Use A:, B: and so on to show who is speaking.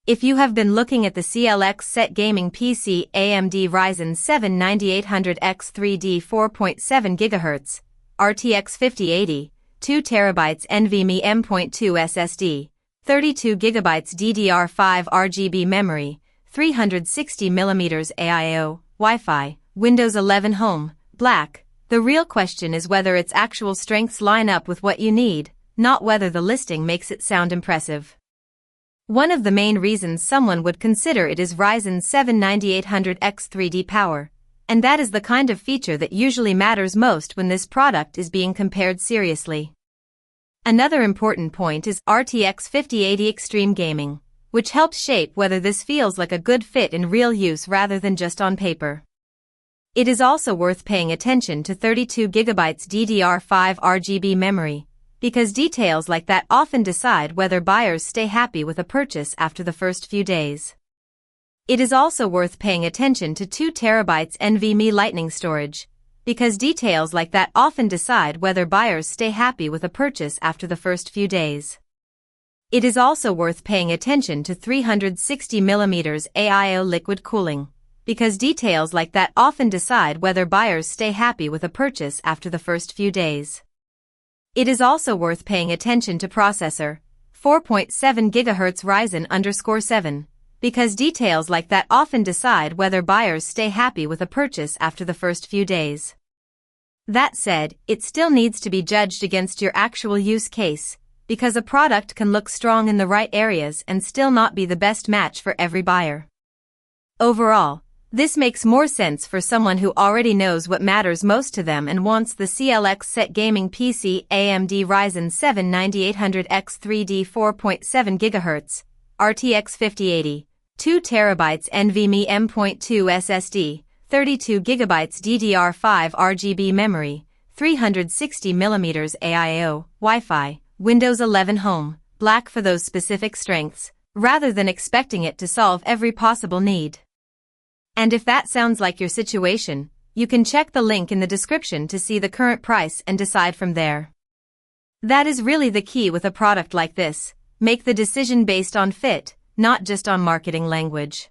A: If you have been looking at the CLX Set Gaming PC AMD Ryzen 7 9800X3D 4.7GHz, RTX 5080, 2TB NVMe M.2 SSD, 32GB DDR5 RGB memory, 360mm AIO, Wi-Fi, Windows 11 Home, Black, the real question is whether its actual strengths line up with what you need, not whether the listing makes it sound impressive. One of the main reasons someone would consider it is Ryzen 7 9800X3D power, and that is the kind of feature that usually matters most when this product is being compared seriously. Another important point is RTX 5080 Extreme Gaming, which helps shape whether this feels like a good fit in real use rather than just on paper. It is also worth paying attention to 32GB DDR5 RGB memory, because details like that often decide whether buyers stay happy with a purchase after the first few days. It is also worth paying attention to 2TB NVMe Lightning storage, because details like that often decide whether buyers stay happy with a purchase after the first few days. It is also worth paying attention to 360mm AIO liquid cooling, because details like that often decide whether buyers stay happy with a purchase after the first few days. It is also worth paying attention to processor, 4.7GHz Ryzen_7, because details like that often decide whether buyers stay happy with a purchase after the first few days. That said, it still needs to be judged against your actual use case, because a product can look strong in the right areas and still not be the best match for every buyer. Overall, this makes more sense for someone who already knows what matters most to them and wants the CLX Set Gaming PC AMD Ryzen 7 9800X3D 4.7GHz, RTX 5080, 2TB NVMe M.2 SSD, 32GB DDR5 RGB memory, 360mm AIO, Wi-Fi, Windows 11 Home, Black for those specific strengths, rather than expecting it to solve every possible need. And if that sounds like your situation, you can check the link in the description to see the current price and decide from there. That is really the key with a product like this. Make the decision based on fit, not just on marketing language.